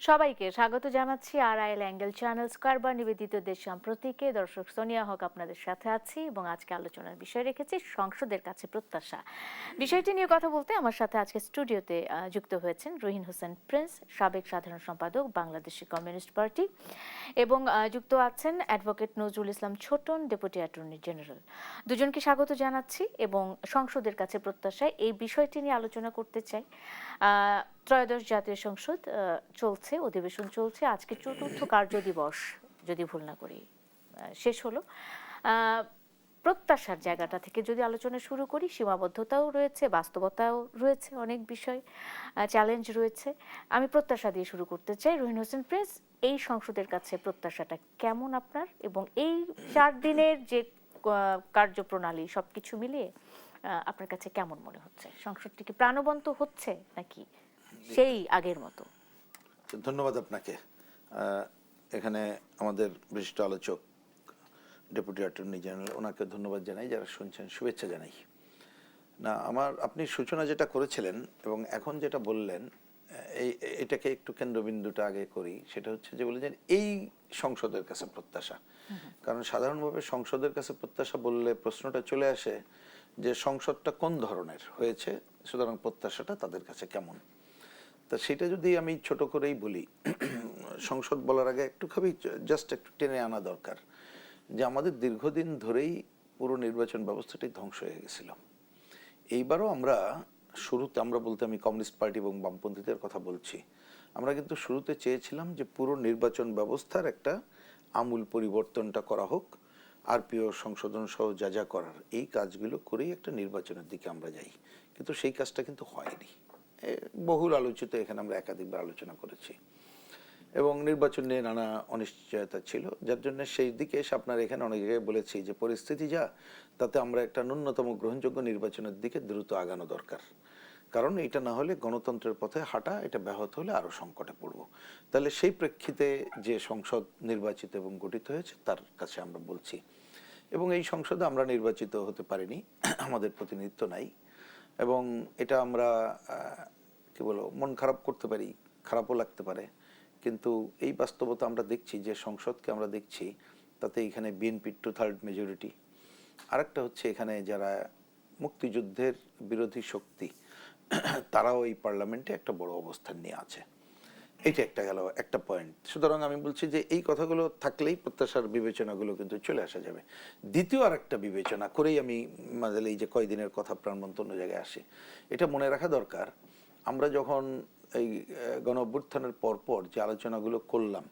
সবাইকে স্বাগত জানাচ্ছি আরআইএল অ্যাঙ্গেল চ্যানেল স্কয়ারবার নিবেদিত দেশ সাম্প্রতিকে। দর্শক সোনিয়া হক আপনাদের সাথে আছি এবং আজকে আলোচনার বিষয় রেখেছি সংসদের কাছে প্রত্যাশা। বিষয়টি নিয়ে কথা বলতে আমার সাথে আজকে স্টুডিওতে যুক্ত হয়েছেন রহিন হোসেন প্রিন্স, সাবেক সাধারণ সম্পাদক বাংলাদেশি কমিউনিস্ট পার্টি, এবং যুক্ত আছেন advocate Nazrul Islam Chhoton, deputy attorney general. দুজনকে স্বাগত জানাচ্ছি এবং সংসদের কাছে প্রত্যাশায় এই বিষয়টি নিয়ে আলোচনা করতে চাই। ত্রয়োদশ জাতীয় সংসদ চলছে, অধিবেশন চলছে, আজকে চতুর্থ কার্য দিবস যদি ভুল না করি শেষ হলো। প্রত্যাশার জায়গাটা থেকে যদি আলোচনা শুরু করি, সীমাবদ্ধতাও রয়েছে, বাস্তবতাও রয়েছে, অনেক বিষয় চ্যালেঞ্জ রয়েছে। আমি প্রত্যাশা দিয়ে শুরু করতে চাই। রহিন হোসেন প্রিন্স, এই সংসদের কাছে প্রত্যাশাটা কেমন আপনার, এবং এই 4 দিনের যে কার্যপ্রণালী সবকিছু মিলিয়ে আপনার কাছে কেমন মনে হচ্ছে? সংসদটি কি প্রাণবন্ত হচ্ছে নাকি সেই আগের মতো? ধন্যবাদ আপনাকে। এখানে আমাদের বিশিষ্ট আলোচক ডেপুটি অ্যাটর্নি জেনারেল, ওনাকে ধন্যবাদ জানাই, যারা শুনছেন শুভেচ্ছা জানাই। না, আপনি সূচনা যেটা করেছিলেন এবং এখন যেটা বললেন, এটাকে একটু কেন্দ্রবিন্দুটা আগে করি। সেটা হচ্ছে যে বলেছেন এই সংসদের কাছে প্রত্যাশা। কারণ সাধারণভাবে সংসদের কাছে প্রত্যাশা বললে প্রশ্নটা চলে আসে যে সংসদটা কোন ধরনের হয়েছে, সুতরাং প্রত্যাশাটা তাদের কাছে কেমন। তা সেটা যদি আমি ছোট করেই বলি, সংসদ বলার আগে একটুখানি জাস্ট একটু টেনে আনা দরকার যে আমাদের দীর্ঘদিন ধরেই পুরো নির্বাচন ব্যবস্থাটাই ধ্বংস হয়ে গেছিল। এইবারও আমরা শুরুতে, আমরা বলতে আমি কমিউনিস্ট পার্টি এবং বামপন্থীদের কথা বলছি, আমরা কিন্তু শুরুতে চেয়েছিলাম যে পুরো নির্বাচন ব্যবস্থার একটা আমূল পরিবর্তনটা করা হোক, আরপিও সংশোধন সহ যা যা করার, এই কাজগুলো করেই একটা নির্বাচনের দিকে আমরা যাই। কিন্তু সেই কাজটা কিন্তু হয়নি। বহুল আলোচিত, এখানে আমরা একাধিকবার আলোচনা করেছি এবং নির্বাচন নিয়ে নানা অনিশ্চয়তা ছিল, যার জন্য সেই দিকে এসে আপনার এখানে অনেক জায়গায় বলেছি যে পরিস্থিতি যা, তাতে আমরা একটা ন্যূনতম গ্রহণযোগ্য নির্বাচনের দিকে দ্রুত আগানো দরকার। কারণ এটা না হলে গণতন্ত্রের পথে হাঁটা, এটা ব্যাহত হলে আরো সংকটে পড়ব। তাহলে সেই প্রেক্ষিতে যে সংসদ নির্বাচিত এবং গঠিত হয়েছে তার কাছে আমরা বলছি। এবং এই সংসদে আমরা নির্বাচিত হতে পারিনি, আমাদের প্রতিনিধিত্ব নাই, এবং এটা আমরা কি বলবো, মন খারাপ করতে পারি, খারাপও লাগতে পারে, কিন্তু এই বাস্তবতা আমরা দেখছি যে সংসদকে আমরা দেখছি, তাতে এখানে বিএনপির 2/3 মেজরিটি, আরেকটা হচ্ছে এখানে যারা মুক্তিযুদ্ধের বিরোধী শক্তি, তারাও এই পার্লামেন্টে একটা বড় অবস্থান নিয়ে আছে। এইটা একটা গেল একটা পয়েন্ট। সুতরাং আমি বলছি যে এই কথাগুলো থাকলেই প্রত্যাশার বিবেচনাগুলো কিন্তু চলে আসা যাবে। দ্বিতীয় আর একটা বিবেচনা করেই আমি মাঝে এই যে কয়দিনের কথা প্রাণবন্ত অন্য জায়গায় আসে, এটা মনে রাখা দরকার। আমরা যখন এই গণ অভ্যুত্থানের পরপর যে আলোচনাগুলো করলাম,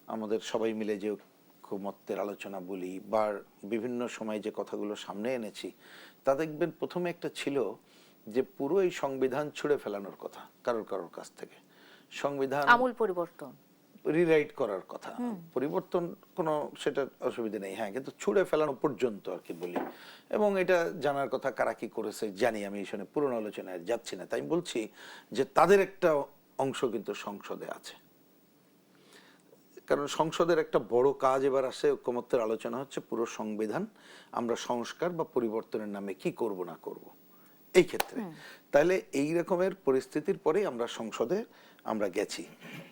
আমাদের সবাই মিলে যে ঐক্যমত্যের আলোচনা বলি বা বিভিন্ন সময় যে কথাগুলো সামনে এনেছি, তা দেখবেন প্রথমে একটা ছিল যে পুরো এই সংবিধান ছুঁড়ে ফেলানোর কথা কারোর কারোর কাছ থেকে, সংবিধান আমূল পরিবর্তন, রিরাইট করার কথা। পরিবর্তন কোনো সেটা অসুবিধা নেই, হ্যাঁ, কিন্তু ছুঁড়ে ফেলানো পর্যন্ত আর কি বলি। এবং এটা জানার কথা কারা কি করেছে জানি, আমি এই শুনে পুরনো আলোচনায় যাচ্ছি না। তাই বলছি যে তাদের একটা অংশ কিন্তু সংসদে আছে, কারণ সংসদের একটা বড় কাজ এবার আসে, ঐক্যমত্যের আলোচনা হচ্ছে পুরো সংবিধান আমরা সংস্কার বা পরিবর্তনের নামে কি করব না করব এই ক্ষেত্রে। তাহলে এই রকমের পরিস্থিতির পরে আমরা সংসদে আমরা গেছি।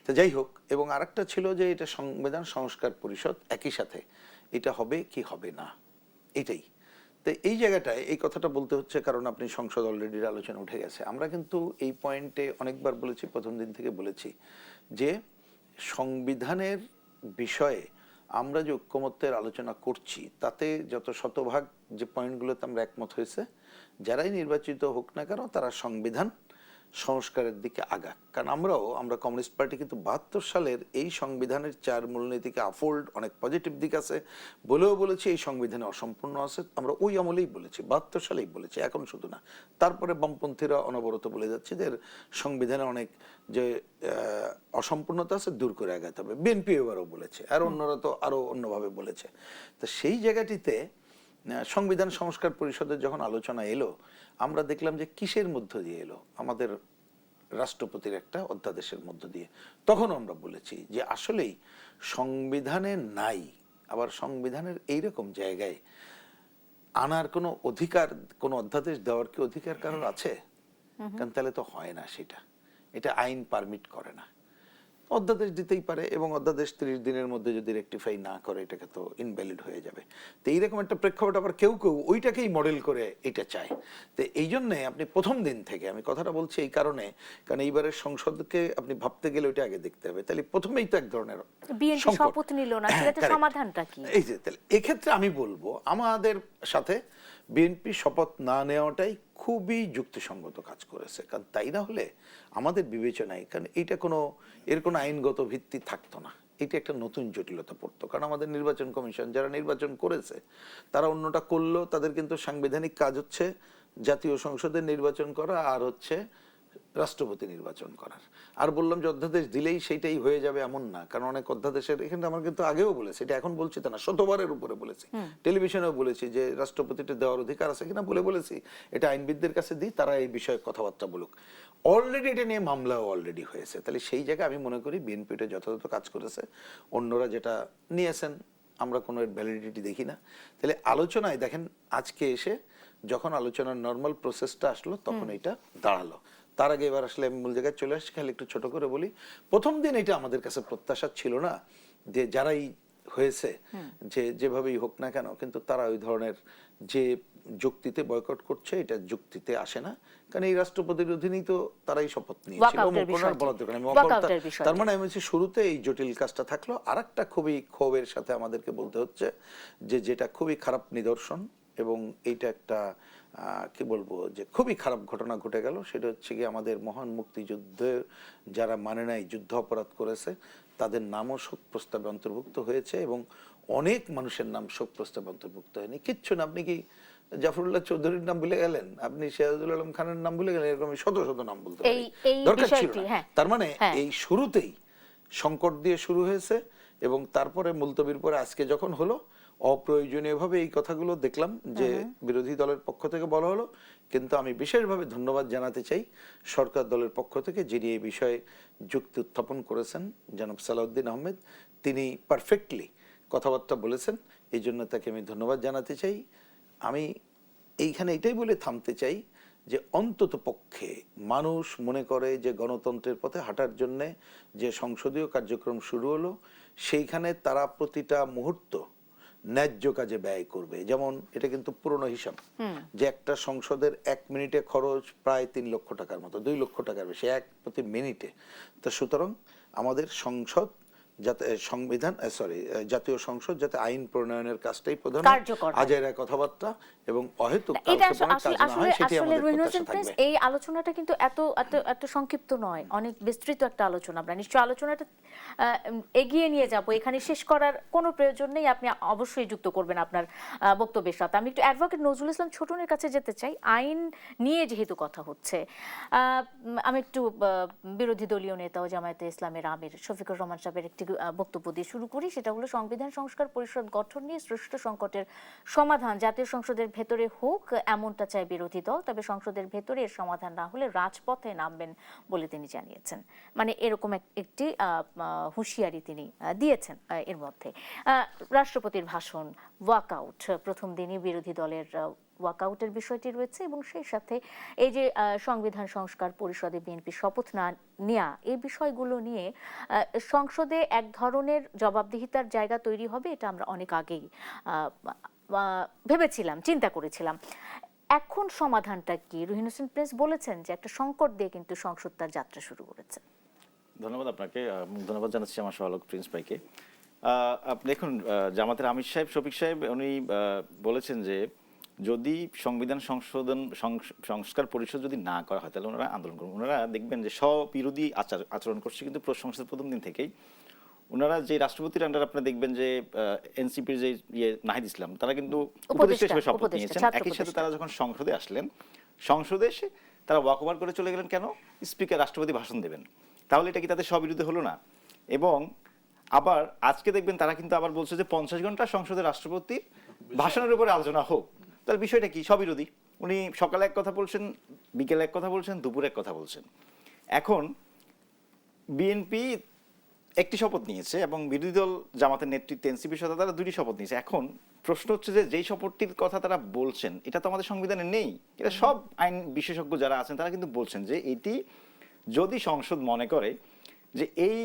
তো যাই হোক, এবং আরেকটা ছিল যে এটা সংবিধান সংস্কার পরিষদ, একই সাথে এটা হবে কি হবে না, এটাই। তো এই জায়গাটায় এই কথাটা বলতে হচ্ছে কারণ আপনি সংসদ অলরেডি আলোচনা উঠে গেছে। আমরা কিন্তু এই পয়েন্টে অনেকবার বলেছি, প্রথম দিন থেকে বলেছি যে সংবিধানের বিষয়ে আমরা যে ঐক্যমত্যের আলোচনা করছি, তাতে যত শতভাগ যে পয়েন্টগুলোতে আমরা একমত হয়েছে, যারাই নির্বাচিত হোক না কেন তারা সংবিধান সংস্কারের দিকে আগাক। কারণ আমরা কমিউনিস্ট পার্টি কিন্তু 72 সালের এই সংবিধানের 4 মূলনীতিকে আফোল্ড, অনেক পজিটিভ দিক আছে বলেও বলেছি, এই সংবিধানে অসম্পূর্ণ আছে, আমরা ওই আমলেই বলেছি, 72 সালেই বলেছি, এখন শুধু না। তারপরে বামপন্থীরা অনবরত বলে যাচ্ছে যে সংবিধানে অনেক যে অসম্পূর্ণতা আছে দূর করে আগাতে হবে, বিএনপি এবারও বলেছে, আর অন্যরা তো আরো অন্যভাবে বলেছে। তো সেই জায়গাটিতে সংবিধান সংস্কার পরিষদের যখন আলোচনা এলো, আমরা দেখলাম যে কিসের মধ্য দিয়ে এলো, আমাদের রাষ্ট্রপতির একটা অধ্যাদেশের মধ্য দিয়ে। তখন আমরা বলেছি যে আসলেই সংবিধানে নাই, আবার সংবিধানের এইরকম জায়গায় আনার কোনো অধিকার, কোনো অধ্যাদেশ দেওয়ার কি অধিকার কারোর আছে? কারণ তাহলে তো হয় না, সেটা এটা আইন পারমিট করে না। অধ্যাদেশ দিতেই পারে, এবং অধ্যাদেশ 30 দিনের মধ্যে যদি রেকটিফাই না করে এটাকে তো ইনভ্যালিড হয়ে যাবে। তো এইরকম একটা প্রেক্ষাপট আবার কেউ কেউ ওইটাকেই মডেল করে এটা চায়। তো এই জন্যে আপনি প্রথম দিন থেকে, আমি কথাটা বলছি এই কারণে, কারণ এইবারের সংসদকে আপনি ভাবতে গেলে ওইটা আগে দেখতে হবে। তাহলে প্রথমেই তো এক ধরনের বিএনপি সংকট। শপথ নিল না, হ্যাঁ, সেটাতে correct। সমাধানটা কি? এই যে তাহলে এক্ষেত্রে আমি বলবো আমাদের সাথে বিএনপি শপথ না নেওয়াটাই খুবই যুক্তিসঙ্গত কাজ করেছে। কারণ তাই না হলে আমাদের বিবেচনায়, কারণ এইটা এর কোনো আইনগত ভিত্তি থাকতো না, এটা একটা নতুন জটিলতা পড়তো। কারণ আমাদের নির্বাচন কমিশন যারা নির্বাচন করেছে তারা অন্যটা করলেও তাদের কিন্তু সাংবিধানিক কাজ হচ্ছে জাতীয় সংসদের নির্বাচন করা আর হচ্ছে রাষ্ট্রপতি নির্বাচন করার। আর বললাম যে অধ্যাদেশ দিলেই সেইটাই হয়ে যাবে এমন না, কারণ অনেক অধ্যাদেশের, এখানে আমার কিন্তু আগেও বলেছি, এটা এখন বলছি তা না, শতবারের উপরে বলেছি, টেলিভিশনেও বলেছি যে রাষ্ট্রপতিটা দেওয়ার অধিকার আছে কিনা বলেছি এটা আইনবিদদের কাছে দিই, তারা এই বিষয়ে কথাবার্তা বলুক। অলরেডি এটা নিয়ে মামলাও অলরেডি হয়েছে। তাহলে সেই জায়গায় আমি মনে করি বিএনপিটা যথাযথ কাজ করেছে। অন্যরা যেটা নিয়েছেন আমরা কোনো ভ্যালিডিটি দেখি না। তাহলে আলোচনায় দেখেন আজকে এসে যখন আলোচনার নর্মাল প্রসেসটা আসলো তখন এটা দাঁড়ালো। তার আগে এবার আসলে আমি মূল জায়গায় চলে আসছি, খালি একটু ছোট করে বলি। প্রথম দিন এটা আমাদের কাছে প্রত্যাশা ছিল না যে যারাই হয়েছে যে যেভাবেই হোক না কেন, কিন্তু তারা ওই ধরনের যে যুক্তিতে বয়কট করছে এটা যুক্তিতে আসে না। কারণ এই রাষ্ট্রপতির অধীনেই তো তারাই শপথ নিয়েছিল। তার মানে আমি বলছি শুরুতে এই জটিল কাজটা থাকলো। আর একটা খুবই ক্ষোভের সাথে আমাদেরকে বলতে হচ্ছে যে যেটা খুবই খারাপ নিদর্শন, এবং এইটা একটা কি বলবো যে খুবই খারাপ ঘটনা ঘটে গেল, সেটা হচ্ছে কি আমাদের মহান মুক্তিযুদ্ধের যারা মানে নাই, যুদ্ধ অপরাধ করেছে, তাদের নামও শোক প্রস্তাবে অন্তর্ভুক্ত হয়েছে, এবং অনেক মানুষের নাম শোক প্রস্তাবে অন্তর্ভুক্ত হয়নি। কিচ্ছু না, আপনি কি জাফরুল্লাহ চৌধুরীর নাম ভুলে গেলেন, আপনি সিরাজুল আলম খানের নাম ভুলে গেলেন, এরকম শত শত নাম বলতে পারি, দরকার ছিল না। তার মানে এই শুরুতেই সংকট দিয়ে শুরু হয়েছে, এবং তারপরে মুলতবির পরে আজকে যখন হলো অপ্রয়োজনীয়ভাবে এই কথাগুলো দেখলাম যে বিরোধী দলের পক্ষ থেকে বলা হলো। কিন্তু আমি বিশেষভাবে ধন্যবাদ জানাতে চাই সরকার দলের পক্ষ থেকে, যিনি এই বিষয়ে যুক্তি উত্থাপন করেছেন, জনাব সালাউদ্দিন আহমেদ। তিনি পারফেক্টলি কথাবার্তা বলেছেন, এই জন্য তাকে আমি ধন্যবাদ জানাতে চাই। আমি এইখানে এটাই বলে থামতে চাই যে অন্তত পক্ষে মানুষ মনে করে যে গণতন্ত্রের পথে হাঁটার জন্য যে সংসদীয় কার্যক্রম শুরু হলো, সেইখানে তারা প্রতিটা মুহূর্ত ন্যায্য কাজে ব্যয় করবে। যেমন এটা কিন্তু পুরনো হিসাব যে একটা সংসদের 1 মিনিটে খরচ প্রায় 3 লক্ষ টাকার মতো, 2 লক্ষ টাকার বেশি এক প্রতি মিনিটে। তো সুতরাং আমাদের সংসদ যাতে জাতীয় সংসদ যাতে আইন প্রণয়নের কাজটাই প্রধান, আজাইরা কথাবার্তা এবং অহেতুক এই আলোচনাটা কিন্তু এত সংক্ষিপ্ত নয়, অনেক বিস্তৃত একটা আলোচনা। আমরা নিশ্চয়ই আলোচনাটা এগিয়ে নিয়ে যাব, এখানে শেষ করার কোনো প্রয়োজন নেই। আপনি অবশ্যই যুক্ত করবেন আপনার বক্তব্যের সাথে। আমি একটু অ্যাডভোকেট নজরুল ইসলাম ছোটনের কাছে যেতে চাই। আইন নিয়ে যেহেতু কথা হচ্ছে, আমি একটু বিরোধী দলীয় নেতা ও জামায়াতে ইসলামের আমির শফিকুর রহমান সাহেবের একটি বক্তব্য দিয়ে শুরু করি। সেটা হলো সংবিধান সংস্কার পরিষদ গঠন নিয়ে সৃষ্ট সংকটের সমাধান জাতীয় সংসদের ভেতরে হোক, এমনটা চায় বিরোধী দল। তবে সংসদের ভেতরে এর সমাধান না হলে রাজপথে নামবেন বলে তিনি জানিয়েছেন। মানে এরকম একটি হুঁশিয়ারি তিনি দিয়েছেন। এর মধ্যে রাষ্ট্রপতির ভাষণ, ওয়াকআউট, প্রথম দিনই বিরোধী দলের ওয়াকআউটের বিষয়টি রয়েছে, এবং সেই সাথে এই যে সংবিধান সংস্কার পরিষদে বিএনপি শপথ না নেওয়া, এই বিষয়গুলো নিয়ে সংসদে এক ধরনের জবাবদিহিতার জায়গা তৈরি হবে, এটা আমরা অনেক আগেই ভেবেছিলাম, চিন্তা করেছিলাম। এখন সমাধানটা কি? রুহিন হোসেন প্রিন্স বলেছেন যে একটা সংকট দিয়ে কিন্তু সংসদ তার যাত্রা শুরু করেছে। ধন্যবাদ আপনাকে, ধন্যবাদ জানাচ্ছি আমার সহলোক প্রিন্স ভাইকে। দেখুন, জামাতের আমির সাহেব, শফিক সাহেব, উনি বলেছেন যে যদি সংবিধান সংস্কার পরিষদ যদি না করা হয় তাহলে ওনারা আন্দোলন করবেন। ওনারা দেখবেন যে স্ববিরোধী আচরণ করছে কিন্তু সংসদের প্রথম দিন থেকেই। ওনারা যে রাষ্ট্রপতির আন্ডার আপনারা দেখবেন যে এনসিপির যে নাহিদ ইসলাম, তারা কিন্তু উপদেষ্টা হিসেবে শপথ নিয়েছেন। একই সাথে তারা যখন সংসদে আসলেন, সংসদে এসে তারা ওয়াক ওভার করে চলে গেলেন। কেন? স্পিকার রাষ্ট্রপতি ভাষণ দেবেন। তাহলে এটা কি তাদের স্ববিরোধী হলো না? এবং আবার আজকে দেখবেন তারা কিন্তু আবার বলছে যে 50 ঘন্টা সংসদের রাষ্ট্রপতির ভাষণের উপরে আলোচনা হোক। তাহলে বিষয়টা কি? স্ববিরোধী। উনি সকালে এক কথা বলছেন, বিকেলে এক কথা বলছেন, দুপুরে এক কথা বলছেন। এখন বিএনপি একটি শপথ নিয়েছে এবং বিরোধী দল জামাতের নেতৃত্বে এনসিপির সাথে তারা 2টি শপথ নিয়েছে। এখন প্রশ্ন হচ্ছে যে যেই শপথটির কথা তারা বলছেন এটা তো আমাদের সংবিধানে নেই। এটা সব আইন বিশেষজ্ঞ যারা আছেন তারা কিন্তু বলছেন যে এটি যদি সংসদ মনে করে যে এই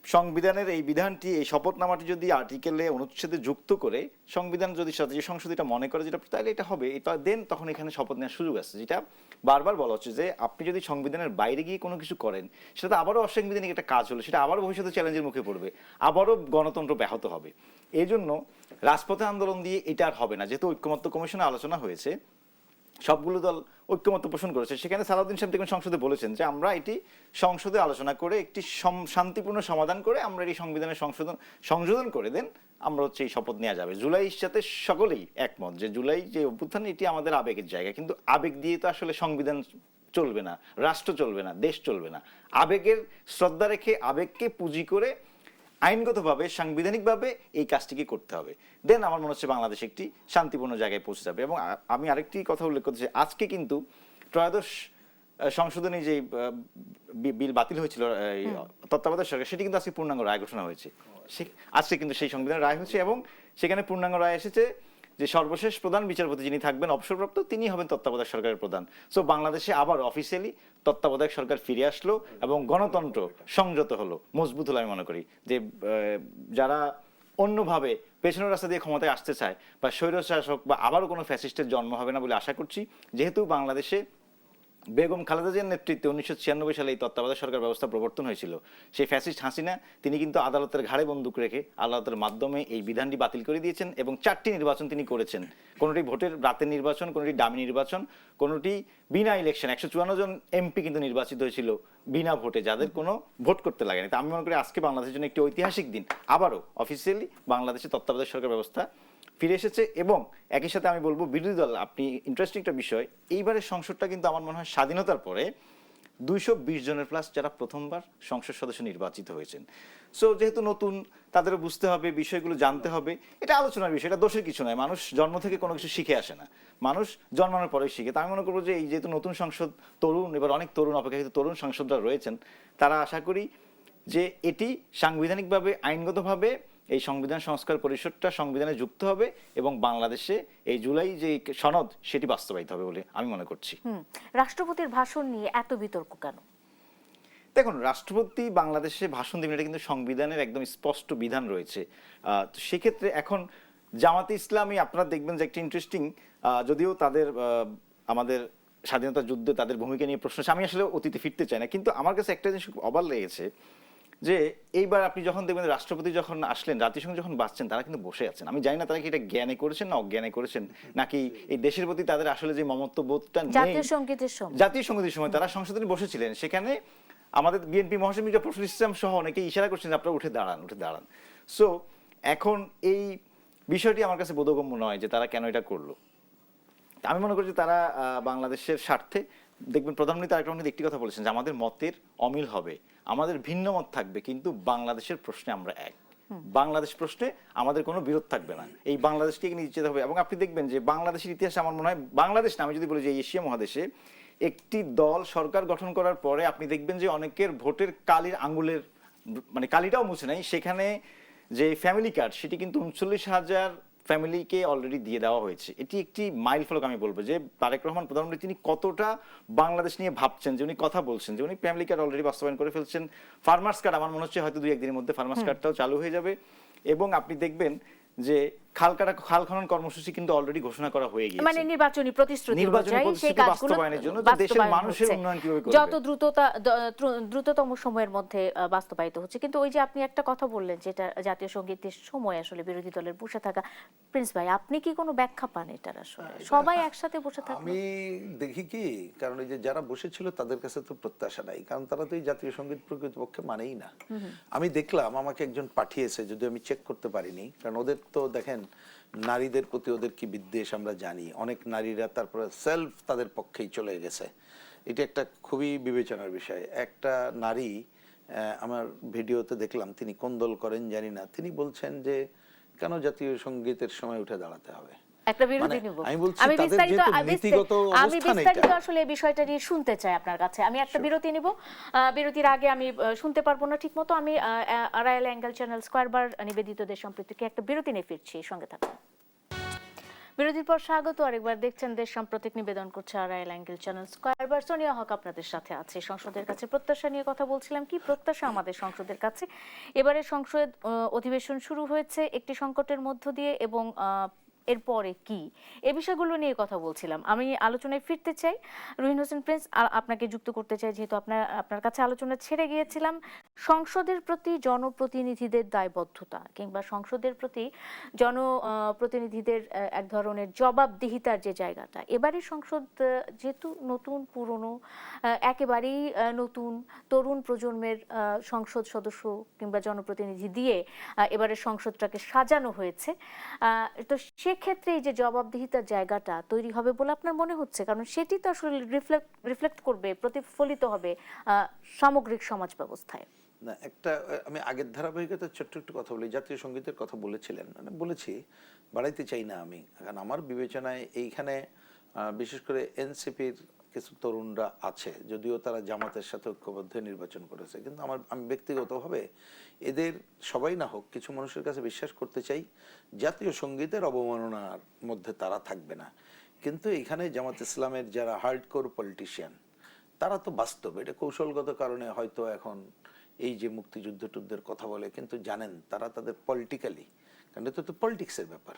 সংবিধানের এই বিধানটি, এই শপথনামাটি যদি আর্টিকেলে অনুচ্ছেদে যুক্ত করে সংবিধান যদি জাতীয় সংসদ এটা মনে করে যেটা, তাহলে এটা হবে, এটা দেন তখন এখানে শপথ নেওয়ার সুযোগ আছে। যেটা বারবার বলা হচ্ছে যে আপনি যদি সংবিধানের বাইরে গিয়ে কোনো কিছু করেন, সেটা তো আবারও অসাংবিধানিক একটা কাজ হলো, সেটা আবারও ভবিষ্যতে চ্যালেঞ্জের মুখে পড়বে, আবারও গণতন্ত্র ব্যাহত হবে। এই জন্য রাজপথে আন্দোলন দিয়ে এটা আর হবে না। যেহেতু ঐক্যমত্য কমিশনে আলোচনা হয়েছে, সবগুলো দল ঐক্যমত্য পোষণ করেছে, সেখানে সালাউদ্দিন সাহেব দেখবেন সংসদে বলেছেন যে আমরা এটি সংসদে আলোচনা করে একটি শান্তিপূর্ণ সমাধান করে আমরা এই সংবিধানের সংশোধন করে দেন, আমরা হচ্ছে এই শপথ নেওয়া যাবে। জুলাইয়ের সাথে সকলেই একমত যে জুলাই যে অভ্যুত্থান, এটি আমাদের আবেগের জায়গা, কিন্তু আবেগ দিয়ে তো আসলে সংবিধান চলবে না, রাষ্ট্র চলবে না, দেশ চলবে না। আবেগের শ্রদ্ধা রেখে, আবেগকে পুঁজি করে আইনগতভাবে, সাংবিধানিকভাবে এই কাজটিকে করতে হবে, দেন আমার মনে হচ্ছে বাংলাদেশ একটি শান্তিপূর্ণ জায়গায় পৌঁছে যাবে। এবং আমি আরেকটি কথা উল্লেখ করতে চাই, আজকে কিন্তু ত্রয়োদশ সংশোধনী যে বিল বাতিল হয়েছিল তত্ত্বাবধায়ক সরকার, সেটি কিন্তু আজকে পূর্ণাঙ্গ রায় ঘোষণা হয়েছে। আজকে কিন্তু সেই সংবিধানের রায় হয়েছে এবং সেখানে পূর্ণাঙ্গ রায় এসেছে যে সর্বশেষ প্রধান বিচারপতি যিনি থাকবেন অবসরপ্রাপ্ত, তিনি হবেন তত্ত্বাবধায়ক সরকারের প্রধান। সো বাংলাদেশে আবার অফিসিয়ালি তত্ত্বাবধায়ক সরকার ফিরে আসলো এবং গণতন্ত্র সংযত হলো, মজবুত হলো। আমি মনে করি যে যারা অন্যভাবে পেছনের রাস্তা দিয়ে ক্ষমতায় আসতে চায় বা স্বৈরশাসক বা আবারও কোনো ফ্যাসিস্টের জন্ম হবে না বলে আশা করছি। যেহেতু বাংলাদেশে বেগম খালেদা জিয়ার নেতৃত্বে 1996 সালে এই তত্ত্বাবধায়ক সরকার ব্যবস্থা প্রবর্তন হয়েছিল, সেই ফ্যাসিস্ট হাসিনা তিনি কিন্তু আদালতের ঘাড়ে বন্দুক রেখে আদালতের মাধ্যমে এই বিধানটি বাতিল করে দিয়েছেন এবং 4টি নির্বাচন তিনি করেছেন। কোনোটি ভোটের রাতের নির্বাচন, কোনোটি ডামি নির্বাচন, কোনোটি বিনা ইলেকশন। 154 জন এমপি কিন্তু নির্বাচিত হয়েছিল বিনা ভোটে, যাদের কোনো ভোট করতে লাগেনি। তা আমি মনে করি আজকে বাংলাদেশের জন্য একটি ঐতিহাসিক দিন, আবারও অফিসিয়ালি বাংলাদেশে তত্ত্বাবধায়ক সরকার ব্যবস্থা ফিরে এসেছে। এবং একই সাথে আমি বলবো বিরোধী দল, আপনি ইন্টারেস্টিং একটা বিষয়, এইবারের সংসদটা কিন্তু আমার মনে হয় স্বাধীনতার পরে 220 জনের প্লাস যারা প্রথমবার সংসদ সদস্য নির্বাচিত হয়েছেন। সো যেহেতু নতুন, তাদেরও বুঝতে হবে, বিষয়গুলো জানতে হবে, এটা আলোচনার বিষয়, এটা দোষের কিছু নয়। মানুষ জন্ম থেকে কোনো কিছু শিখে আসে না, মানুষ জন্মানোর পরেই শিখে। তা আমি মনে করবো যে এই যেহেতু নতুন সংসদ, তরুণ, এবার অনেক তরুণ, অপেক্ষাকৃত তরুণ সাংসদরা রয়েছেন, তারা আশা করি যে এটি সাংবিধানিকভাবে, আইনগতভাবে এই সংবিধান সংস্কার পরিষদটা সংবিধানে যুক্ত হবে এবং বাংলাদেশে এই জুলাই যে সনদ সেটি বাস্তবায়িত হবে বলে আমি মনে করছি। রাষ্ট্রপতির ভাষণ নিয়ে এত বিতর্ক কেন? দেখুন, রাষ্ট্রপতি বাংলাদেশে ভাষণ দিবেন, এটা কিন্তু সংবিধানের একদম স্পষ্ট বিধান রয়েছে। তো সেক্ষেত্রে এখন জামাতে ইসলামী, আপনারা দেখবেন যে একটা ইন্টারেস্টিং, যদিও তাদের আমাদের স্বাধীনতা যুদ্ধে তাদের ভূমিকা নিয়ে প্রশ্ন, আমি আসলে অতীতে ফিরতে চাই না, কিন্তু আমার কাছে একটা জিনিস অবাক লেগেছে যে এইবার আপনি যখন দেখবেন রাষ্ট্রপতি যখন আসলেন, জাতিসংঘ যখন বাঁচছেন, তারা কিন্তু বসে আছেন। আমি জানি না তারা কি এটা জ্ঞানে করেছেন না অজ্ঞানে করেছেন, নাকি এই দেশের প্রতি তাদের আসলে যে মমত্ববোধটা নেই। জাতীয় সংগীতের সময় তারা সংসদে বসেছিলেন, সেখানে আমাদের বিএনপি মহাসচিব মির্জা ফখরুল ইসলাম সহ অনেকে ইশারা করছেন যে আপনারা উঠে দাঁড়ান। সো এখন এই বিষয়টি আমার কাছে বোধগম্য নয় যে তারা কেন এটা করলো। আমি মনে করি যে তারা বাংলাদেশের স্বার্থে, দেখবেন প্রধানমন্ত্রী তারেক রহমান একটি কথা বলেছেন যে আমাদের মতের অমিল হবে, আমাদের ভিন্ন মত থাকবে, কিন্তু বাংলাদেশের প্রশ্নে আমরা এক, বাংলাদেশ প্রশ্নে আমাদের কোনো বিরোধ থাকবে না, এই বাংলাদেশকে নিয়ে যেতে হবে। এবং আপনি দেখবেন যে বাংলাদেশের ইতিহাসে আমার মনে হয়, বাংলাদেশ না, আমি যদি বলি যে এশিয়া মহাদেশে একটি দল সরকার গঠন করার পরে আপনি দেখবেন যে অনেকের ভোটের কালির আঙ্গুলের মানে কালিটাও মুছে নাই, সেখানে যে ফ্যামিলি কার্ড সেটি কিন্তু 39,000 ফ্যামিলিকে অলরেডি দিয়ে দেওয়া হয়েছে। এটি একটি মাইল ফলক। আমি বলবো যে তারেক রহমান প্রধানমন্ত্রী তিনি কতটা বাংলাদেশ নিয়ে ভাবছেন, যে উনি কথা বলছেন, যে উনি ফ্যামিলি কার্ড অলরেডি বাস্তবায়ন করে ফেলছেন। ফার্মার্স কার্ড আমার মনে হচ্ছে হয়তো 2-1 দিনের মধ্যে ফার্মার্স কার্ডটাও চালু হয়ে যাবে। এবং আপনি দেখবেন যে খাল খনন কর্মসূচি কিন্তু অলরেডি ঘোষণা করা হয়ে গিয়েছে, মানে নির্বাচনী প্রতিশ্রুতি অনুযায়ী সেই কাজগুলো বাস্তবায়নের জন্য দেশের মানুষের উন্নয়ন কিভাবে করবে, যত দ্রুততম সময়ের মধ্যে বাস্তবায়িত হচ্ছে। কিন্তু ওই যে আপনি একটা কথা বললেন, যেটা জাতীয় সংগীতের সময় আসলে বিরোধী দলের বসে থাকা, প্রিন্স ভাই আপনি কি কোনো ব্যাখ্যা পান এটার? আসলে সবাই একসাথে বসে থাকবে, আমি দেখি কি, কারণ এই যে যারা বসেছিল তাদের কাছে তো প্রত্যাশা নাই, কারণ তারা তো এই জাতীয় সংগীত প্রকৃতপক্ষে মানেই না। আমি দেখলাম, আমাকে একজন পাঠিয়েছে, যদি আমি চেক করতে পারিনি, কারণ ওদের তো দেখেন নারীদের প্রতি ওদের কি বিদ্বেষ আমরা জানি। অনেক নারীরা তারপরে সেলফ তাদের পক্ষেই চলে গেছে। এটা একটা খুবই বিবেচনার বিষয়। একটা নারী আমার ভিডিওতে দেখলাম, তিনি কোন দল করেন জানি না, তিনি বলছেন যে কেন জাতীয় সংগীতের সময় উঠে দাঁড়াতে হবে। একটা বিরতি নিব। আমি বিস্তারিত আসলে এই বিষয়টা নিয়ে শুনতে চাই আপনার কাছে। আমি একটা বিরতি নিব। বিরতির আগে আমি শুনতে পারবো না ঠিক মতো। আমি আড়াইল অ্যাঙ্গেল চ্যানেল স্কয়ার বার নিবেদিত দেশ সম্প্রীতিকে একটা বিরতি নিয়ে ফিরছি, সঙ্গে থাকুন। বিরতির পর স্বাগত। আরেকবার দেখছেন দেশ সাম্প্রতিক, নিবেদন করছে আড়াইল অ্যাঙ্গেল চ্যানেল স্কয়ার। বার সোনিয়া হক আপনাদের সাথে আছে। সংসদের কাছে প্রত্যাশা নিয়ে কথা বলছিলাম। কি প্রত্যাশা আমাদের সংসদের কাছে? এবারে সংসদ অধিবেশন শুরু হয়েছে একটি সংকটের মধ্য দিয়ে, এবং এরপরে কি, এই বিষয়গুলো নিয়ে কথা বলছিলাম। আমি আলোচনায় ফিরতে চাই। রুহিন হোসেন প্রিন্স, আপনাকে যুক্ত করতে চাই, যেহেতু আপনার কাছে আলোচনা ছেড়ে গিয়েছিলাম। সংসদের প্রতি জনপ্রতিনিধিদের দায়বদ্ধতা, কিংবা সংসদের প্রতি জনপ্রতিনিধিদের এক ধরনের জবাবদিহিতার যে জায়গাটা, এবারে সংসদ যেহেতু নতুন পুরনো, একেবারেই নতুন তরুণ প্রজন্মের সংসদ সদস্য কিংবা জনপ্রতিনিধি দিয়ে এবারে সংসদটাকে সাজানো হয়েছে, তো সেক্ষেত্রে এই যে জবাবদিহিতার জায়গাটা তৈরি হবে বলে আপনার মনে হচ্ছে? কারণ সেটি তো আসলে রিফ্লেক্ট করবে, প্রতিফলিত হবে সামগ্রিক সমাজ ব্যবস্থায়। না, আমি আগের ধারাবাহিকতা ছোট্ট একটু কথা বলি। জাতীয় সঙ্গীতের কথা বলেছিলেন, মানে বলেছি, বাড়াইতে চাই না আমি। কারণ আমার বিবেচনায় এইখানে বিশেষ করে এনসিপির কিছু তরুণরা আছে, যদিও তারা জামাতের সাথে ঐক্যবদ্ধ নির্বাচন করেছে, কিন্তু আমি ব্যক্তিগতভাবে এদের সবাই না হোক, কিছু মানুষের কাছে বিশ্বাস করতে চাই জাতীয় সঙ্গীতের অবমাননার মধ্যে তারা থাকবে না। কিন্তু এখানে জামাত ইসলামের যারা হার্ডকোর পলিটিশিয়ান, তারা তো বাস্তব, এটা কৌশলগত কারণে হয়তো এখন এই যে মুক্তিযুদ্ধ টুদ্ধের কথা বলে, কিন্তু জানেন তারা তাদের পলিটিক্যালি, কারণ এটা তো পলিটিক্সের ব্যাপার,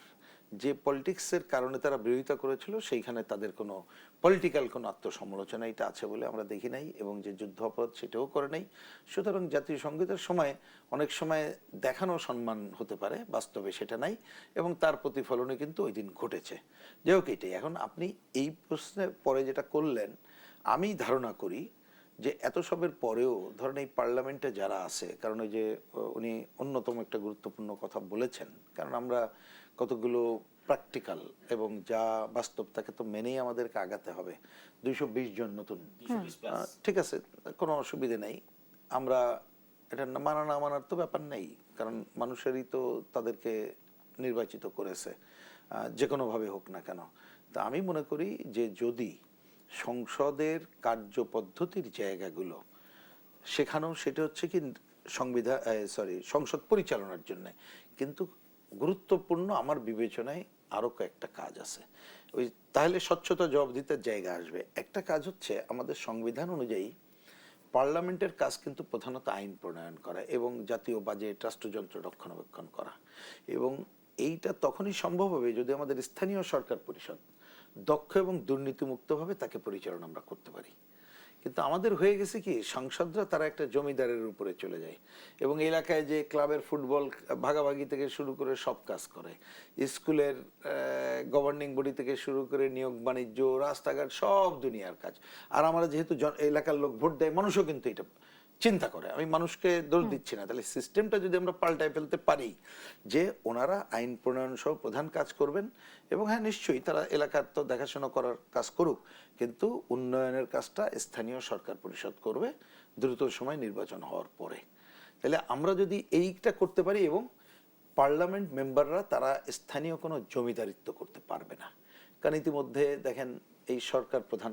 যে পলিটিক্সের কারণে তারা বিরোধিতা করেছিল, সেইখানে তাদের কোনো পলিটিক্যাল কোনো আত্মসমালোচনা এটা আছে বলে আমরা দেখি নাই, এবং যে যুদ্ধ অপরাধ সেটাও করে নাই। সুতরাং জাতীয় সঙ্গীতের সময় অনেক সময় দেখানো সম্মান হতে পারে, বাস্তবে সেটা নাই, এবং তার প্রতিফলনে কিন্তু ওই দিন ঘটেছে। যাই হোক, এটাই। এখন আপনি এই প্রশ্নের পরে যেটা করলেন, আমি ধারণা করি যে এত সবের পরেও ধরেন এই পার্লামেন্টে যারা আছে, কারণ ওই যে উনি অন্যতম একটা গুরুত্বপূর্ণ কথা বলেছেন, কারণ আমরা কতগুলো প্র্যাকটিক্যাল এবং যা বাস্তব তাকে তো মেনেই আমাদেরকে আগাতে হবে। 220 জন নতুন, ঠিক আছে, কোনো অসুবিধে নেই। আমরা এটা মানা না মানার তো ব্যাপার নেই, কারণ মানুষেরই তো তাদেরকে নির্বাচিত করেছে, যে কোনোভাবে হোক না কেন। তা আমি মনে করি যে যদি সংসদের কার্যপদ্ধতির জায়গাগুলো, সেখানেও সেটা হচ্ছে কি সংসদ পরিচালনার জন্য, কিন্তু গুরুত্বপূর্ণ আমার বিবেচনায় আরো কয়েকটা কাজ আছে। ওই তাহলে স্বচ্ছতা জবাবদিহিতার জায়গা আসবে। একটা কাজ হচ্ছে আমাদের সংবিধান অনুযায়ী পার্লামেন্টের কাজ কিন্তু প্রধানত আইন প্রণয়ন করা এবং জাতীয় বাজেট, রাষ্ট্রযন্ত্র রক্ষণাবেক্ষণ করা, এবং এইটা তখনই সম্ভব হবে যদি আমাদের স্থানীয় সরকার পরিষদ দক্ষ এবং দুর্নীতিমুক্তভাবে তাকে পরিচালনা আমরা করতে পারি। কিন্তু আমাদের হয়ে গেছে কি, সাংসদরা তারা একটা জমিদারের উপরে চলে যায়, এবং এলাকায় যে ক্লাবের ফুটবল ভাগাভাগি থেকে শুরু করে সব কাজ করে, স্কুলের গভর্নিং বডি থেকে শুরু করে নিয়োগ বাণিজ্য, রাস্তাঘাট, সব দুনিয়ার কাজ। আর আমরা যেহেতু এলাকার লোক ভোট দেয়, মানুষও কিন্তু এটা চিন্তা করে। আমি মানুষকে দোষ দিচ্ছি না। তাহলে সিস্টেমটা যদি আমরা পাল্টায় ফেলতে পারি, যে ওনারা আইন প্রণয়ন সহ প্রধান কাজ করবেন, এবং হ্যাঁ নিশ্চয়ই তারা এলাকার তো দেখাশোনা করার কাজ করুক, কিন্তু উন্নয়নের কাজটা স্থানীয় সরকার পরিষদ করবে দ্রুত সময় নির্বাচন হওয়ার পরে। তাহলে আমরা যদি এইটা করতে পারি, এবং পার্লামেন্ট মেম্বাররা তারা স্থানীয় কোনো জমিদারিত্ব করতে পারবে না। কারণ ইতিমধ্যে দেখেন এই সরকার প্রধান,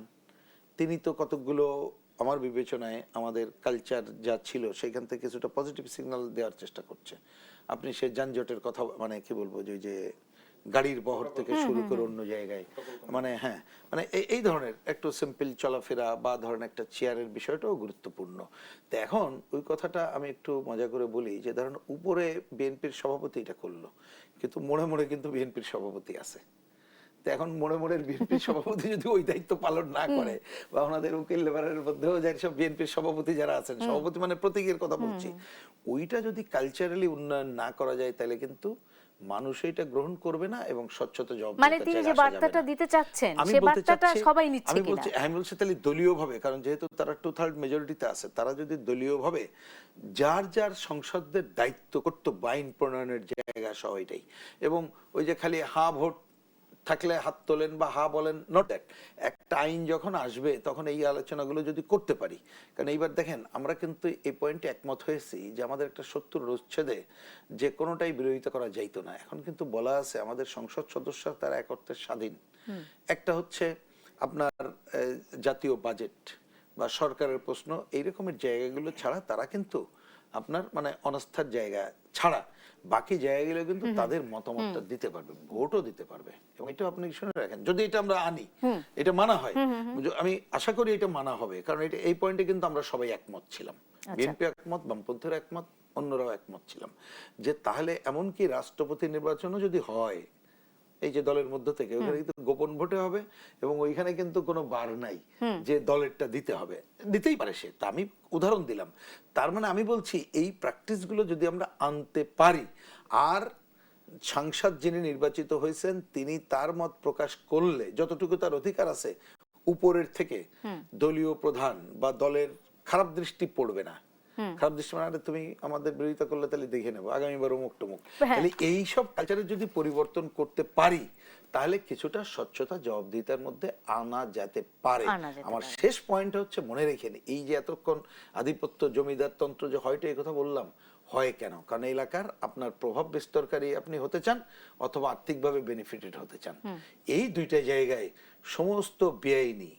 তিনি তো কতগুলো আমার বিবেচনায় আমাদের কালচার যা ছিল সেখান থেকে কিছুটা পজিটিভ সিগন্যাল দেওয়ার চেষ্টা করছে। আপনি সে যানজটের কথা, মানে কি বলবো, যে গাড়ির বহর থেকে শুরু করে অন্য জায়গায়, মানে হ্যাঁ, মানে এই ধরনের একটু সিম্পল চলাফেরা বা ধরেন একটা চেয়ারের বিষয়টাও গুরুত্বপূর্ণ। তো এখন ওই কথাটা আমি একটু মজা করে বলি, যে ধরেন উপরে বিএনপির সভাপতি এটা করলো, কিন্তু মনে মনে কিন্তু বিএনপির সভাপতি আছে। তো এখন মনে মনে বিএনপির সভাপতি যদি ওই দায়িত্ব পালন না করে, বা ওনাদের উকিল লেবারের মধ্যেও যে সব বিএনপির সভাপতি যারা আছেন, সভাপতি মানে প্রতীকের কথা বলছি, ওইটা যদি কালচারালি উন্নয়ন না করা যায়, তাহলে কিন্তু মানুষ এটা গ্রহণ করবে না, এবং স্বচ্ছতা জবাবদিহিতার মানে তিনি যে বার্তাটা দিতে চাচ্ছেন, আমি সেই বলতে বার্তাটা চাচ্ছি, সবাই নিচ্ছে আমি কিনা? বলছি তাহলে দলীয়ভাবে, কারণ যেহেতু তারা 2/3 মেজরিটিতে আছে, তারা যদি দলীয়ভাবে যার যার সংসদের দায়িত্ব কর্তব্য, আইন প্রণয়নের জায়গা সহ এটাই, এবং ওই যে খালি হা ভোট থাকলে হাত তোলেন বা হা বলেন, নট দ্যাট। একটা আইন যখন আসবে তখন এই আলোচনাগুলো যদি করতে পারি, কারণ এইবার দেখেন আমরা কিন্তু এই পয়েন্টে একমত হয়েছি যে আমাদের একটা 70 অনুচ্ছেদে যে কোনোটাই বিরোধিতা করা যাইতো না। এখন কিন্তু বলা আছে আমাদের সংসদ সদস্য তারা এক অর্থে স্বাধীন। একটা হচ্ছে আপনার জাতীয় বাজেট, বা সরকারের প্রশ্ন এই রকমের জায়গাগুলো ছাড়া তারা কিন্তু আপনার মানে অনাস্থার জায়গা ছাড়া বাকি জায়গাগুলো কিন্তু তাদের মতামতটা দিতে পারবে, ভোটও দিতে পারবে। এবং এটা আপনি শুনে রাখেন, যদি এটা আমরা আনি, এটা মানা হয়, আমি আশা করি এটা মানা হবে, কারণ এটা এই পয়েন্টে কিন্তু আমরা সবাই একমত ছিলাম, বিএনপি একমত, বামপন্থীরা একমত, অন্যরাও একমত ছিলাম, যে তাহলে এমনকি রাষ্ট্রপতি নির্বাচনও যদি হয় এই যে দলের মধ্য থেকে, ওখানে কিন্তু গোপন ভোটে হবে এবং ওইখানে কিন্তু কোনো বার নাই যে দলেরটা দিতে হবে, দিতেই পারে সে, তা আমি উদাহরণ দিলাম। তার মানে আমি বলছি এই প্র্যাকটিসগুলো যদি আমরা আনতে পারি, আর সাংসদ যিনি নির্বাচিত হয়েছেন তিনি তার মত প্রকাশ করলে যতটুকু তার অধিকার আছে উপরের থেকে দলীয় প্রধান বা দলের খারাপ দৃষ্টি পড়বে না। খারাপ দৃষ্টি মানে তুমি আমাদের বিরোধিতা করলে তাহলে দেখে নেবো আগামীবার অমুক টমুক, তাহলে এইসব কালচারে যদি পরিবর্তন করতে পারি তাহলে কিছুটা স্বচ্ছতা জবাবদিহিতার মধ্যে আনা যেতে পারে। আমার শেষ পয়েন্ট হচ্ছে, মনে রেখেন এই যে এতক্ষণ আধিপত্য জমিদার তন্ত্র যে হয়তো এই কথা বললাম, হয় কেন? কারণ এলাকার আপনার প্রভাব বিস্তারকারী আপনি হতে চান অথবা আর্থিকভাবে বেনিফিটেড হতে চান। এই দুইটা জায়গায় সমস্ত বেআইনি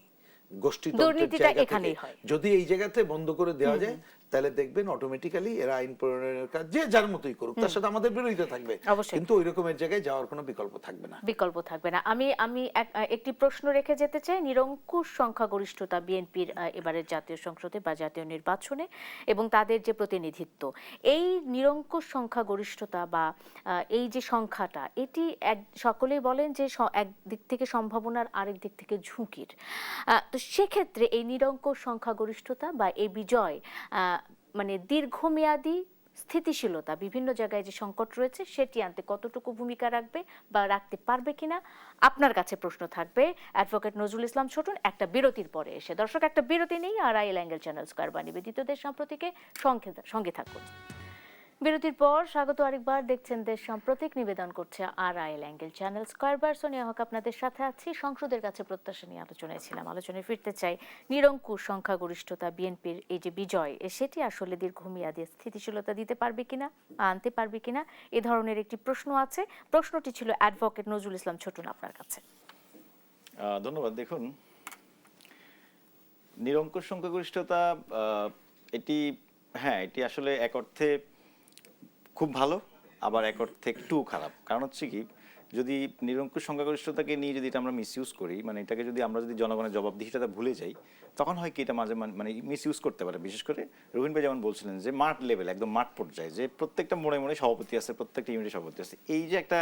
গোষ্ঠীতন্ত্রের জায়গা থেকে যদি এই জায়গাতে বন্ধ করে দেওয়া যায় তাহলে দেখবেন অটোমেটিক্যালি এরা আইন প্রণয়নের কাজ যে যার মতোই করুক, তার সাথে আমাদের বিরোধিতা থাকবে, কিন্তু ওই রকমের জায়গায় যাওয়ার কোনো বিকল্প থাকবে না। আমি একটি প্রশ্ন রেখে যেতে চাই। নিরঙ্কুশ সংখ্যাগরিষ্ঠতা বিএনপির এবারের জাতীয় সংসদে বা জাতীয় নির্বাচনে এবং তাদের যে প্রতিনিধিত্ব, এই নিরঙ্কুশ সংখ্যাগরিষ্ঠতা বা এই যে সংখ্যাটা, এটি সকলেই বলেন যে একদিক থেকে সম্ভাবনার, আরেক দিক থেকে ঝুঁকির। তো সেক্ষেত্রে এই নিরঙ্কুশ সংখ্যাগরিষ্ঠতা বা এই বিজয় মানে দীর্ঘমেয়াদী স্থিতিশীলতা, বিভিন্ন জায়গায় যে সংকট রয়েছে সেটি আনতে কতটুকু ভূমিকা রাখবে বা রাখতে পারবে কিনা, আপনার কাছে প্রশ্ন থাকবে অ্যাডভোকেট নজরুল ইসলাম ছোটন একটা বিরতির পরে এসে। দর্শক, একটা বিরতি নেই, আড়াইল অ্যাঙ্গেল চ্যানেল স্কয়ার বা নিবেদিত দেশ সাম্প্রতিকে সঙ্গে থাকুন। বিরতির পর স্বাগত আরেকবার, দেখছেন দেশ সাম্প্রতিক, নিবেদন করছে আড়াইল অ্যাঙ্গেল চ্যানেল স্কয়ার বার। সোনিয়া হক আপনাদের সাথে আছি। সংসদের কাছে প্রত্যাশা নিয়ে আলোচনায় ছিলাম, আলোচনায় ফিরতে চাই। নিরঙ্কুশ সংখ্যাগরিষ্ঠতা বিএনপির এই যে বিজয়, সেটি আসলে দীর্ঘমেয়াদী স্থিতিশীলতা দিতে পারবে কিনা, আনতে পারবে কিনা, এ ধরনের একটি প্রশ্ন আছে। প্রশ্নটি ছিল অ্যাডভোকেট নজরুল ইসলাম ছোটন আপনার কাছে। ধন্যবাদ। দেখুন, নিরঙ্কুশ সংখ্যাগরিষ্ঠতা এটি এটি আসলে এক অর্থে খুব ভালো, আবার এক অর্থে একটু খারাপ। কারণ হচ্ছে কি, যদি নিরঙ্কুশ সংখ্যাগরিষ্ঠতাকে নিয়ে যদি এটা আমরা মিসইউজ করি, মানে এটাকে যদি আমরা যদি জনগণের জবাবদিহিতা ভুলে যাই, তখন হয় কি এটা মাঝে মানে মিসইউজ করতে পারে। বিশেষ করে রবিন ভাই যেমন বলছিলেন যে মাঠ লেভেল, একদম মাঠ পর্যায়ে, যে প্রত্যেকটা মোড়ে মোড়ে সভাপতি আছে, প্রত্যেকটা ইউনিটে সভাপতি আছে, এই যে একটা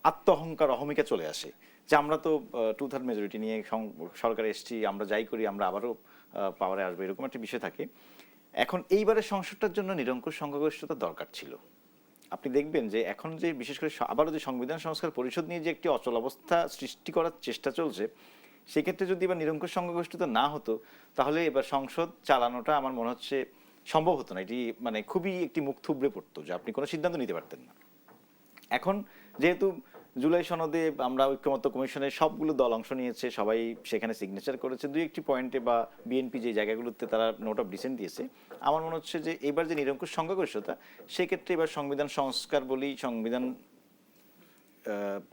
আত্ম অহংকার, অহমিকা চলে আসে যে আমরা তো 2/3 মেজরিটি নিয়ে সরকারে এসেছি, আমরা যাই করি আমরা আবারও পাওয়ারে আসবো, এরকম একটা বিষয় থাকে। এখন এইবারের সংসদটার জন্য নিরঙ্কুশ সংখ্যাগরিষ্ঠতা দরকার ছিল। আপনি দেখবেন যে এখন যে বিশেষ করে আবারও যে সংবিধান সংস্কার পরিষদ নিয়ে যে একটি অচল অবস্থা সৃষ্টি করার চেষ্টা চলছে, সেক্ষেত্রে যদি এবার নিরঙ্কুশ সংখ্যাগরিষ্ঠতা না হতো তাহলে এবার সংসদ চালানোটা আমার মনে হচ্ছে সম্ভব হতো না। এটি মানে খুবই একটি মুখ থুবড়ে পড়তো, যে আপনি কোনো সিদ্ধান্ত নিতে পারতেন না। এখন যেহেতু জুলাই সনদে আমরা ঐক্যমত্য কমিশনের সবগুলো দল অংশ নিয়েছে, সবাই সেখানে সিগনেচার করেছে, দুই একটি পয়েন্টে বা বিএনপি যে জায়গাগুলোতে তারা নোট অফ ডিসেন্ট দিয়েছে, আমার মনে হচ্ছে যে এবার যে নিরঙ্কুশ সংখ্যাগরিষ্ঠতা, সেক্ষেত্রে এবার সংবিধান সংস্কার বলি, সংবিধান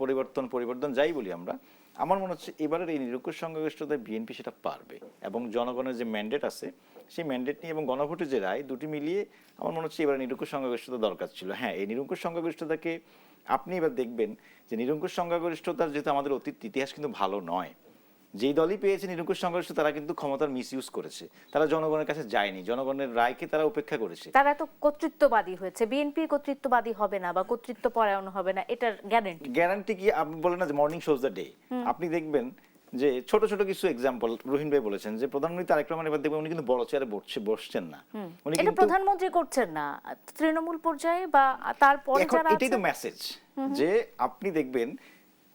পরিবর্তন যাই বলি আমরা, আমার মনে হচ্ছে এবারের এই নিরঙ্কুশ সংখ্যাগরিষ্ঠতায় বিএনপি সেটা পারবে। এবং জনগণের যে ম্যান্ডেট আছে সেই ম্যান্ডেট নিয়ে এবং গণভোটের যে রায়, দুটি মিলিয়ে আমার মনে হচ্ছে এবার নিরঙ্কুশ সংখ্যাগরিষ্ঠতা দরকার ছিল। হ্যাঁ, এই নিরঙ্কুশ সংখ্যাগরিষ্ঠতাকে আপনি এবার দেখবেন যে নিরঙ্কুশ সংখ্যাগরিষ্ঠতার যেহেতু আমাদের অতীত ইতিহাস কিন্তু ভালো নয়, যেই দলই পেয়েছে নিরঙ্কুশ সংখ্যাগরিষ্ঠতা তারা কিন্তু ক্ষমতার মিসইউজ করেছে, তারা জনগণের কাছে যায়নি, জনগণের রায়কে তারা উপেক্ষা করেছে। তারা তো কর্তৃত্ববাদী হয়েছে। বিএনপি কর্তৃত্ববাদী হবে না বা কর্তৃত্ব পরায়ণ হবে না, এটার গ্যারান্টি কি? আপনি বলেন না যে মর্নিং শোজ দ্য ডে, আপনি দেখবেন যে ছোট ছোট কিছু এক্সাম্পল রহিন ভাই বলেছেন যে প্রধানমন্ত্রী তারেক রহমান এবার দেখবেন উনি কিন্তু বড় চেয়ারে বসছেন না, উনি কিন্তু প্রধানমন্ত্রী করছেন না, তৃণমূল পর্যায়ে বা তারপরে যারা আছে। এটাই তো মেসেজ, যে আপনি দেখবেন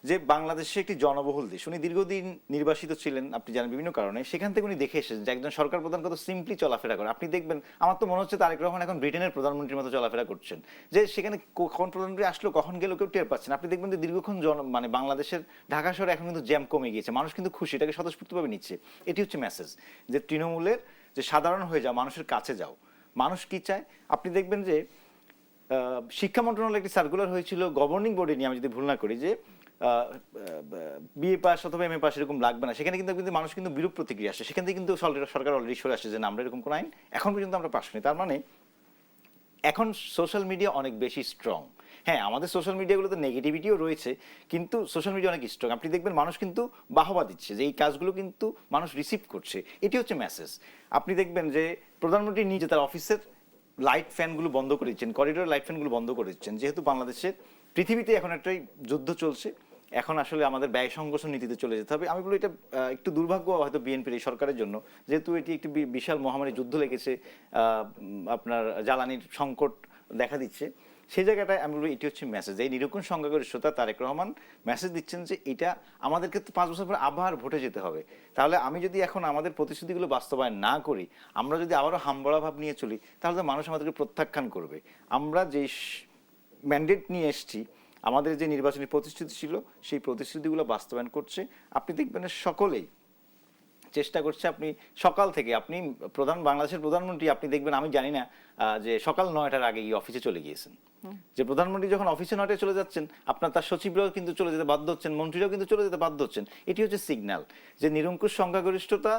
যে বাংলাদেশে একটি জনবহুল দেশ, উনি দীর্ঘদিন নির্বাসিত ছিলেন, আপনি জানেন বিভিন্ন কারণে, সেখান থেকে উনি দেখে এসেছেন যে একজন সরকার প্রধান কত সিম্পলি চলাফেরা করে। আপনি দেখবেন, আমার তো মনে হচ্ছে তারেক রহমান এখন ব্রিটেনের প্রধানমন্ত্রীর মতো চলাফেরা করছেন, যে সেখানে কখন প্রধানমন্ত্রী আসলো কখন গেল কেউ টের পাচ্ছেন। আপনি দেখবেন যে দীর্ঘক্ষণ মানে বাংলাদেশের ঢাকা শহরে এখন কিন্তু জ্যাম কমে গিয়েছে, মানুষ কিন্তু খুশি, এটাকে স্বতঃস্ফূর্তভাবে নিচ্ছে। এটি হচ্ছে মেসেজ, যে তৃণমূলের যে সাধারণ হয়ে যাও, মানুষের কাছে যাও। মানুষ কি চায় আপনি দেখবেন যে শিক্ষা মন্ত্রণালয় একটি সার্কুলার হয়েছিল গভর্নিং বডি নিয়ে, আমি যদি ভুল না করি, যে বিএ পাস অথবা এমএ পাস এরকম লাগবে না, সেখানে কিন্তু কিন্তু মানুষ কিন্তু বিরূপ প্রতিক্রিয়া আসে, সেখান থেকে কিন্তু সরকার অলরেডি সরে আসছে যে না, আমরা এরকম কোনো আইন এখন পর্যন্ত আমরা পাস করি। তার মানে এখন সোশ্যাল মিডিয়া অনেক বেশি স্ট্রং। হ্যাঁ, আমাদের সোশ্যাল মিডিয়াগুলোতে নেগেটিভিটিও রয়েছে, কিন্তু সোশ্যাল মিডিয়া অনেক স্ট্রং। আপনি দেখবেন মানুষ কিন্তু বাহবা দিচ্ছে যে এই কাজগুলো কিন্তু মানুষ রিসিভ করছে, এটি হচ্ছে মেসেজ। আপনি দেখবেন যে প্রধানমন্ত্রী নিজে তার অফিসের লাইট ফ্যানগুলো বন্ধ করে দিচ্ছেন, করিডোর লাইট ফ্যানগুলো বন্ধ করে দিচ্ছেন, যেহেতু বাংলাদেশের পৃথিবীতে এখন একটাই যুদ্ধ চলছে, এখন আসলে আমাদের ব্যয় সংকোচন নীতিতে চলে যেতে হবে। আমি বলি এটা একটু দুর্ভাগ্য হয়তো বিএনপির এই সরকারের জন্য, যেহেতু এটি একটি বিশাল মহামারী যুদ্ধ লেগেছে, আপনার জ্বালানির সংকট দেখা দিচ্ছে, সেই জায়গাটায় আমি বলবো এটি হচ্ছে মেসেজ। এই নিরঙ্কুশ সংখ্যাগরিষ্ঠতা তারেক রহমান মেসেজ দিচ্ছেন যে এটা আমাদেরকে তো 5 বছর পর আবার ভোটে যেতে হবে। তাহলে আমি যদি এখন আমাদের প্রতিশ্রুতিগুলো বাস্তবায়ন না করি, আমরা যদি আবারও হামবড়া ভাব নিয়ে চলি, তাহলে তো মানুষ আমাদেরকে প্রত্যাখ্যান করবে। আমরা যে ম্যান্ডেট নিয়ে এসেছি, আমাদের যে নির্বাচনী প্রতিশ্রুতি ছিল, সেই প্রতিশ্রুতিগুলো বাস্তবায়ন করছে। আপনি দেখবেন সকলেই চেষ্টা করছে। আপনি সকাল থেকে আপনি বাংলাদেশের প্রধানমন্ত্রী আপনি দেখবেন, আমি জানি না যে সকাল 9টার আগে অফিসে চলে গিয়েছেন। যে প্রধানমন্ত্রী যখন অফিসে 9টায় চলে যাচ্ছেন, আপনার তার সচিবরাও কিন্তু চলে যেতে বাধ্য হচ্ছেন, মন্ত্রীরাও কিন্তু চলে যেতে বাধ্য হচ্ছেন। এটি হচ্ছে সিগন্যাল যে নিরঙ্কুশ সংখ্যাগরিষ্ঠতা,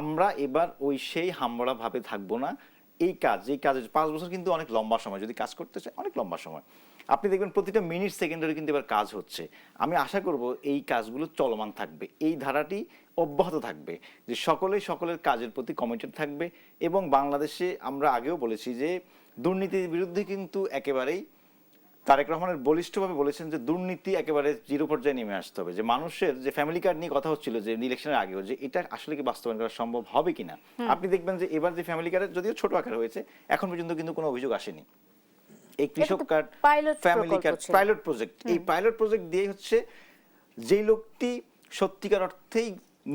আমরা এবার ওই সেই হামবড়া ভাবে থাকবো না। এই কাজে 5 বছর কিন্তু অনেক লম্বা সময়, যদি কাজ করতে চায় অনেক লম্বা সময়। আপনি দেখবেন প্রতিটা মিনিট সেকেন্ডারে কিন্তু এবার কাজ হচ্ছে। আমি আশা করব এই কাজগুলো চলমান থাকবে, এই ধারাটি অব্যাহত থাকবে, যে সকলের কাজের প্রতি কমিটেড থাকবে। এবং বাংলাদেশে আমরা আগেও বলেছি যে দুর্নীতির বিরুদ্ধে কিন্তু একেবারেই তারেক রহমানের বলিষ্ঠভাবে বলেছেন যে দুর্নীতি একেবারে জিরো পর্যায়ে নেমে আসতে হবে। যে মানুষের যে ফ্যামিলি কার্ড নিয়ে কথা হচ্ছিল যে ইলেকশনের আগেও, যে এটা আসলে কি বাস্তবায়ন করা সম্ভব হবে কিনা। আপনি দেখবেন যে এবার যে ফ্যামিলি কার্ডের যদিও ছোট আকারে হয়েছে, এখন পর্যন্ত কিন্তু কোনো অভিযোগ আসেনি। এই কৃষক card, family card pilot project, এই পাইলট প্রজেক্ট দিয়ে হচ্ছে যেই লোকটি সত্যিকার অর্থেই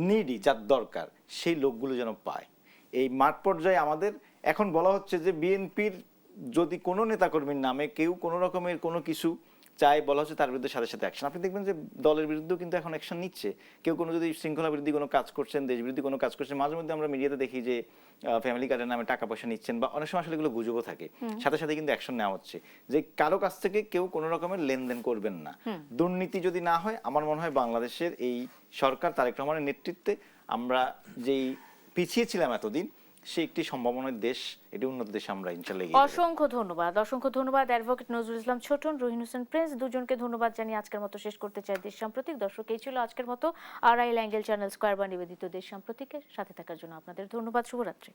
নিডি, যার দরকার, সেই লোকগুলো যেন পায়। এই মাঠ পর্যায়ে আমাদের এখন বলা হচ্ছে যে বিএনপির যদি কোনো নেতাকর্মীর নামে কেউ কোনো রকমের কোনো কিছু চাই, বলা হচ্ছে তার বিরুদ্ধে সাথে সাথে অ্যাকশন। আপনি দেখবেন যে দলের বিরুদ্ধেও কিন্তু এখন অ্যাকশন নিচ্ছে। কেউ কোনো যদি শৃঙ্খলা বিরোধী কোনো কাজ করছেন, দেশ বিরোধী কোনো কাজ করছেন, মাঝে মধ্যে আমরা মিডিয়াতে দেখি যে ফ্যামিলি কার্ডের নামে টাকা পয়সা নিচ্ছেন, বা অনেক সময় আসলে এগুলো গুজবও থাকে, সাথে সাথে কিন্তু অ্যাকশন নেওয়া হচ্ছে যে কারো কাছ থেকে কেউ কোনো রকমের লেনদেন করবেন না। দুর্নীতি যদি না হয়, আমার মনে হয় বাংলাদেশের এই সরকার তারেক রহমানের নেতৃত্বে আমরা যেই পিছিয়ে ছিলাম এতদিন, সে একটি সম্ভাবনার দেশ, এটি উন্নত দেশে আমরা ইনশাআল্লাহ এগিয়ে যাব। অসংখ্য ধন্যবাদ অ্যাডভোকেট নজরুল ইসলাম ছোটন, রহিন হোসেন প্রিন্স, দুজনকে ধন্যবাদ জানিয়ে আজকের মতো শেষ করতে চাই দেশ সাম্প্রতিক। দর্শক, এই ছিল আজকের মতো আড়াই অ্যাঙ্গেল চ্যানেল স্কয়ার বা নিবেদিত দেশ সাম্প্রতিকের সাথে থাকার জন্য আপনাদের ধন্যবাদ। শুভরাত্রি।